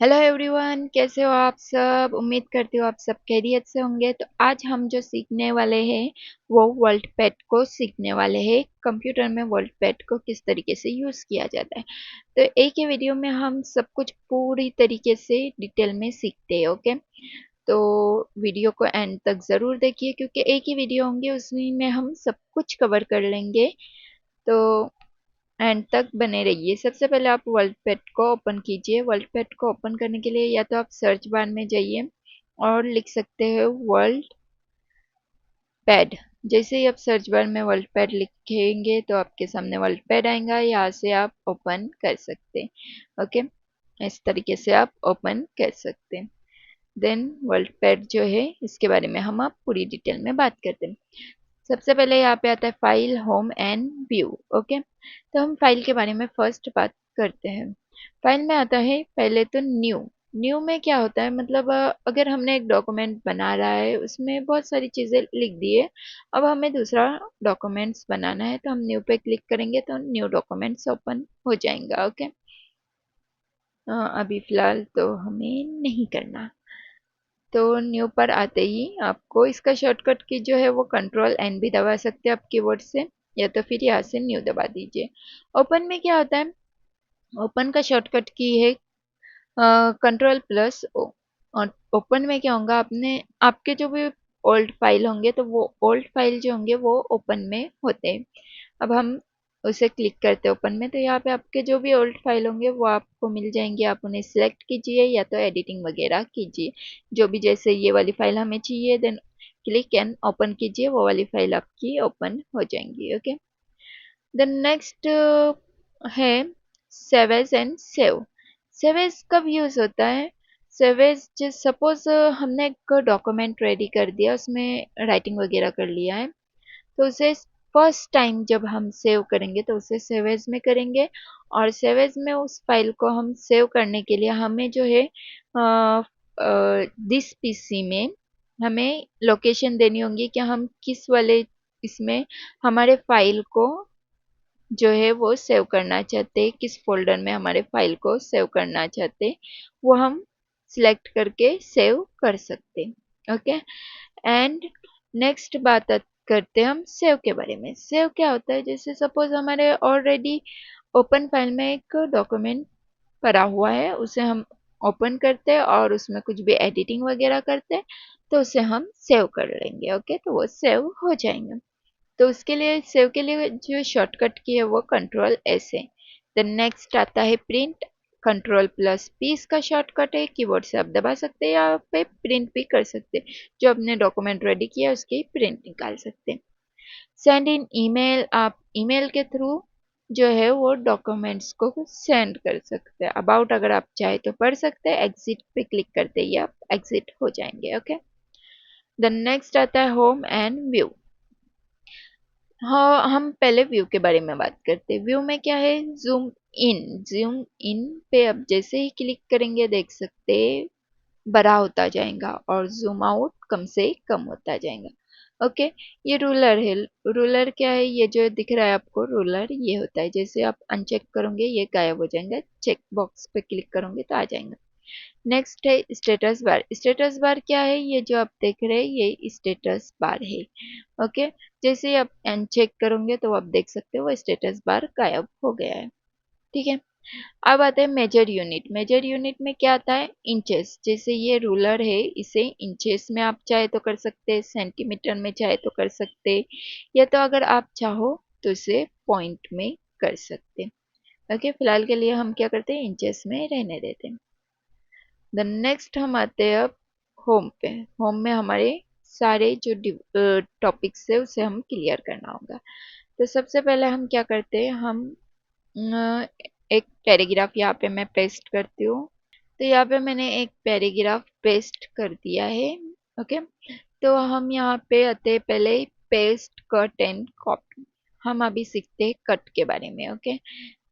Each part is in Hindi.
हेलो एवरीवन, कैसे हो आप सब। उम्मीद करती हूँ आप सब खैरियत से होंगे। तो आज हम जो सीखने वाले हैं वो वर्ल्ड पैड को सीखने वाले हैं। कंप्यूटर में वर्ल्ड पैड को किस तरीके से यूज़ किया जाता है, तो एक ही वीडियो में हम सब कुछ पूरी तरीके से डिटेल में सीखते हैं। ओके, तो वीडियो को एंड तक ज़रूर देखिए क्योंकि एक ही वीडियो होंगे, उसमें में हम सब कुछ कवर कर लेंगे। तो एंड तक बने रहिए। सबसे पहले आप वर्ल्ड पैड को ओपन कीजिए। वर्ल्ड पैड को ओपन करने के लिए या तो आप सर्च बार में जाइए और लिख सकते हो वर्ल्ड पैड। जैसे ही आप सर्च बार में वर्ल्ड पैड लिखेंगे तो आपके सामने वर्ल्ड पैड आएगा, यहाँ से आप ओपन कर सकते हैं। ओके, इस तरीके से आप ओपन कर सकते हैं। देन वर्ल्ड पैड जो है इसके बारे में हम आप पूरी डिटेल में बात करते हैं। सबसे पहले यहाँ पे आता है file, home and view. Okay, तो हम फाइल के बारे में फर्स्ट बात करते हैं। फाइल में आता है पहले तो न्यू। न्यू में क्या होता है, मतलब अगर हमने एक डॉक्यूमेंट बना रहा है, उसमें बहुत सारी चीज़ें लिख दी है, अब हमें दूसरा डॉक्यूमेंट्स बनाना है तो हम न्यू पे क्लिक करेंगे तो न्यू डॉक्यूमेंट्स ओपन हो जाएगा। ओके, अभी फ़िलहाल तो हमें नहीं करना। तो न्यू पर आते ही आपको इसका शॉर्टकट की जो है वो कंट्रोल एन भी दबा सकते हैं आप कीबोर्ड से, या तो फिर यहाँ से न्यू दबा दीजिए। ओपन में क्या होता है, ओपन का शॉर्टकट की है कंट्रोल प्लस ओ। और ओपन में क्या होगा, आपने आपके जो भी ओल्ड फाइल होंगे तो वो ओल्ड फाइल जो होंगे वो ओपन में होते हैं। अब हम उसे क्लिक करते हैं ओपन में, तो यहाँ पे आपके जो भी ओल्ड फाइल होंगे वो आपको मिल जाएंगे। आप उन्हें सिलेक्ट कीजिए या तो एडिटिंग वगैरह कीजिए, जो भी। जैसे ये वाली फाइल हमें चाहिए, देन क्लिक एंड ओपन कीजिए, वो वाली फाइल आपकी ओपन हो जाएंगी। ओके, देन नेक्स्ट है save as and save. Save as कब यूज़ होता है, सेव एज सपोज हमने एक डॉक्यूमेंट रेडी कर दिया, उसमें राइटिंग वगैरह कर लिया है, तो उसे फर्स्ट टाइम जब हम सेव करेंगे तो उसे सेव एज में करेंगे। और सेव एज में उस फाइल को हम सेव करने के लिए हमें जो है दिस पीसी में हमें लोकेशन देनी होगी कि हम किस वाले इसमें हमारे फाइल को जो है वो सेव करना चाहते हैं, किस फोल्डर में हमारे फाइल को सेव करना चाहते हैं, वो हम सिलेक्ट करके सेव कर सकते हैं। ओके, एंड नेक्स्ट बात करते हैं हम सेव के बारे में। सेव क्या होता है, जैसे सपोज हमारे ऑलरेडी ओपन फाइल में एक डॉक्यूमेंट पड़ा हुआ है, उसे हम ओपन करते हैं और उसमें कुछ भी एडिटिंग वगैरह करते हैं तो उसे हम सेव कर लेंगे। ओके, तो वो सेव हो जाएंगे। तो उसके लिए सेव के लिए जो शॉर्टकट की है वो कंट्रोल एस है। देन नेक्स्ट आता है प्रिंट। कंट्रोल प्लस पी इसका शॉर्टकट है, कीबोर्ड से आप दबा सकते हैं या पे प्रिंट भी कर सकते हैं। जो आपने डॉक्यूमेंट रेडी किया है उसकी प्रिंट निकाल सकते हैं। सेंड इन ईमेल, आप ईमेल के थ्रू जो है वो डॉक्यूमेंट्स को सेंड कर सकते हैं। अबाउट अगर आप चाहे तो पढ़ सकते हैं, एग्जिट पे क्लिक करते ही आप एग्जिट हो जाएंगे। ओके, देन नेक्स्ट आता है होम एंड व्यू। हाँ, हम पहले व्यू के बारे में बात करते हैं। व्यू में क्या है, जूम इन। जूम इन पे अब जैसे ही क्लिक करेंगे देख सकते हैं बड़ा होता जाएगा, और जूम आउट कम से कम होता जाएगा। ओके, ये रूलर है। रूलर क्या है, ये जो दिख रहा है आपको रूलर, ये होता है। जैसे आप अनचेक करोगे ये गायब हो जाएगा, चेक बॉक्स पे क्लिक करोगे तो आ जाएगा। नेक्स्ट है स्टेटस बार। स्टेटस बार क्या है, ये जो आप देख रहे हैं ये स्टेटस बार है। ओके, जैसे ही आप अनचेक करोगे तो आप देख सकते हो वो स्टेटस बार गायब हो गया है। ठीक है, अब आता है मेजर यूनिट। मेजर यूनिट में क्या आता है, इंचेस। जैसे ये रूलर है, इसे इंचेस में आप चाहे तो कर सकते हैं, सेंटीमीटर में चाहे तो कर सकते हैं, या तो अगर आप चाहो तो इसे पॉइंट में कर सकते हैं। ओके, फिलहाल के लिए हम क्या करते हैं, इंचेस में रहने देते हैं। देन नेक्स्ट हम आते हैं अब होम पे। होम में हमारे सारे जो टॉपिक्स है उसे हम क्लियर करना होगा। तो सबसे पहले हम क्या करते हैं, हम अ, एक पैराग्राफ यहाँ पे मैं पेस्ट करती हूँ। तो यहाँ पे मैंने एक पैराग्राफ पेस्ट कर दिया है। ओके, तो हम यहाँ पे आते हैं पहले पेस्ट, कट एंड कॉपी। हम अभी सीखते हैं कट के बारे में। ओके,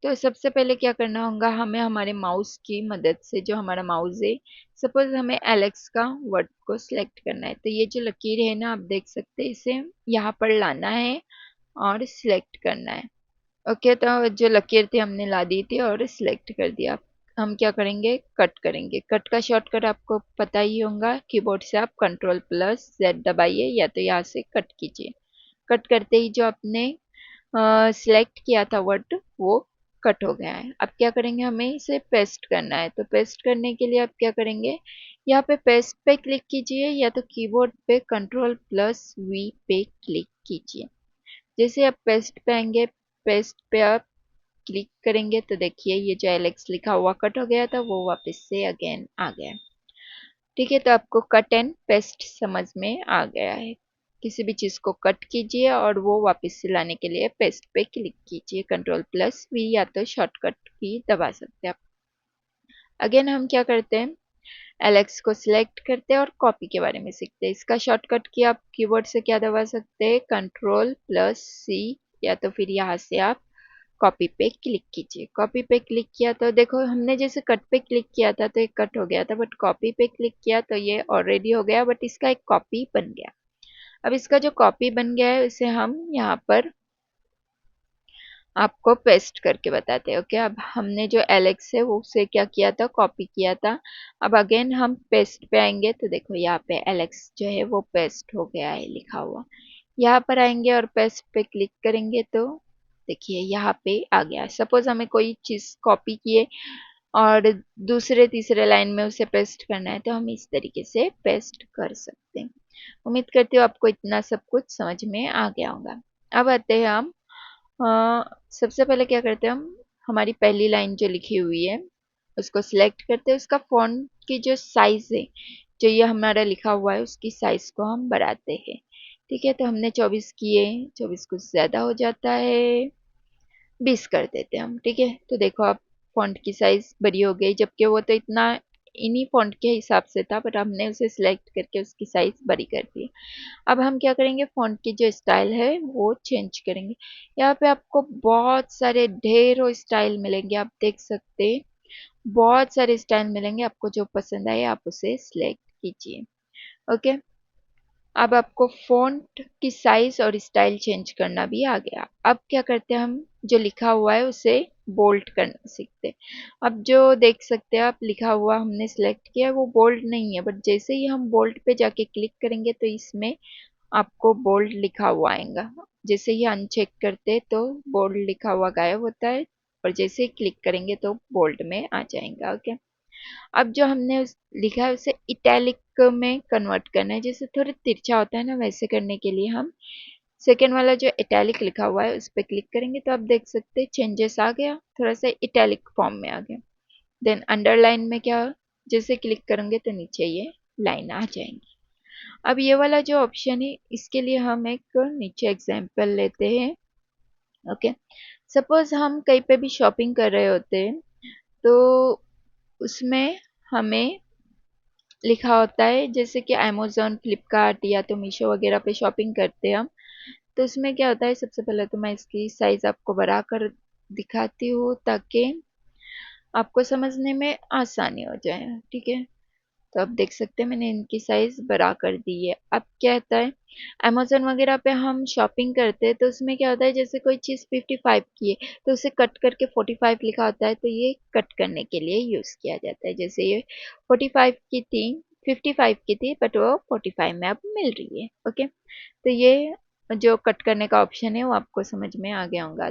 तो सबसे पहले क्या करना होगा, हमें हमारे माउस की मदद से, जो हमारा माउस है, सपोज हमें एलेक्स का वर्ड को सिलेक्ट करना है, तो ये जो लकीर है ना आप देख सकते हैं, इसे यहाँ पर लाना है और सिलेक्ट करना है। ओके, तो जो लकीर थी हमने ला दी थी और सिलेक्ट कर दिया। हम क्या करेंगे, कट करेंगे। कट का शॉर्टकट आपको पता ही होगा, कीबोर्ड से आप Ctrl+Z दबाइए या तो यहाँ से कट कीजिए। कट करते ही जो आपने सिलेक्ट किया था वर्ड वो कट हो गया है। अब क्या करेंगे, हमें इसे पेस्ट करना है। तो पेस्ट करने के लिए आप क्या करेंगे, यहाँ पे पेस्ट पे क्लिक कीजिए या तो कीबोर्ड पे Ctrl+V पे क्लिक कीजिए। जैसे आप पेस्ट पे आएंगे, पेस्ट पे आप क्लिक करेंगे तो देखिए ये जो एलेक्स लिखा हुआ कट हो गया था वो वापस से अगेन आ गया। ठीक है, तो आपको कट एंड पेस्ट समझ में आ गया है। किसी भी चीज़ को कट कीजिए और वो वापस से लाने के लिए पेस्ट पे क्लिक कीजिए, Ctrl+V या तो शॉर्टकट की दबा सकते हैं आप। अगेन हम क्या करते हैं, एलेक्स को सिलेक्ट करते हैं और कॉपी के बारे में सीखते हैं। इसका शॉर्टकट की आप कीबोर्ड से क्या दबा सकते हैं, Ctrl+C या तो फिर यहाँ से आप कॉपी पे क्लिक कीजिए। कॉपी पे क्लिक किया तो देखो हमने जैसे कट पे क्लिक किया था तो एक कट हो गया था, बट कॉपी पे क्लिक किया तो ये ऑलरेडी हो गया, बट इसका एक कॉपी बन गया। अब इसका जो कॉपी बन गया है उसे हम यहाँ पर आपको पेस्ट करके बताते हैं। ओके, अब हमने जो एलेक्स है वो उसे क्या किया था, कॉपी किया था। अब अगेन हम पेस्ट पे आएंगे तो देखो यहाँ पे एलेक्स जो है वो पेस्ट हो गया है लिखा हुआ। यहाँ पर आएंगे और पेस्ट पे क्लिक करेंगे तो देखिए यहाँ पे आ गया। सपोज हमें कोई चीज़ कॉपी किए और दूसरे तीसरे लाइन में उसे पेस्ट करना है तो हम इस तरीके से पेस्ट कर सकते हैं। उम्मीद करती हूँ आपको इतना सब कुछ समझ में आ गया होगा। अब आते हैं हम सबसे पहले क्या करते हैं, हम हमारी पहली लाइन जो लिखी हुई है उसको सिलेक्ट करते हैं। उसका फॉन्ट की जो साइज है, जो ये हमारा लिखा हुआ है उसकी साइज को हम बढ़ाते हैं। ठीक है, तो हमने 24 किए, 24 कुछ ज़्यादा हो जाता है, 20 कर देते हैं हम। ठीक है, तो देखो आप फॉन्ट की साइज बड़ी हो गई, जबकि वो तो इतना इन्हीं फॉन्ट के हिसाब से था, बट हमने उसे सिलेक्ट करके उसकी साइज बड़ी कर दी। अब हम क्या करेंगे, फॉन्ट की जो स्टाइल है वो चेंज करेंगे। यहाँ पे आपको बहुत सारे ढेरों स्टाइल मिलेंगे, आप देख सकते हैं बहुत सारे स्टाइल मिलेंगे। आपको जो पसंद आए आप उसे सिलेक्ट कीजिए। ओके, अब आपको फ़ॉन्ट की साइज और स्टाइल चेंज करना भी आ गया। अब क्या करते हैं, हम जो लिखा हुआ है उसे बोल्ड करना सीखते हैं। अब जो देख सकते हैं आप लिखा हुआ हमने सिलेक्ट किया है वो बोल्ड नहीं है, बट जैसे ही हम बोल्ड पे जाके क्लिक करेंगे तो इसमें आपको बोल्ड लिखा हुआ आएगा। जैसे ही अनचेक करते तो बोल्ड लिखा हुआ गायब होता है और जैसे ही क्लिक करेंगे तो बोल्ड में आ जाएगा। ओके, अब जो हमने लिखा है उसे इटैलिक में कन्वर्ट करना है, जैसे थोड़ा तिरछा होता है ना वैसे करने के लिए हम सेकेंड वाला जो इटैलिक लिखा हुआ है उस पर क्लिक करेंगे तो आप देख सकते हैं चेंजेस आ गया, थोड़ा सा इटैलिक फॉर्म में आ गया। देन अंडरलाइन में क्या, जैसे क्लिक करेंगे तो नीचे ये लाइन आ जाएंगी। अब ये वाला जो ऑप्शन है इसके लिए हम एक नीचे एग्जाम्पल लेते हैं। ओके, सपोज हम कहीं पे भी शॉपिंग कर रहे होते हैं तो उसमें हमें लिखा होता है, जैसे कि अमेज़न, फ्लिपकार्ट या तो मीशो वगैरह पे शॉपिंग करते हैं हम, तो उसमें क्या होता है, सबसे पहले तो मैं इसकी साइज़ आपको बढ़ा कर दिखाती हूँ ताकि आपको समझने में आसानी हो जाए। ठीक है, तो आप देख सकते हैं मैंने इनकी साइज़ बढ़ा कर दी है। अब क्या होता है, अमेज़न वगैरह पे हम शॉपिंग करते हैं तो उसमें क्या होता है, जैसे कोई चीज़ 55 की है तो उसे कट करके 45 लिखा होता है, तो ये कट करने के लिए यूज़ किया जाता है। जैसे ये 45 की थी, 55 की थी, बट वो 45 में अब मिल रही है। ओके, तो ये जो कट करने का ऑप्शन है वो आपको समझ में आ गया होगा।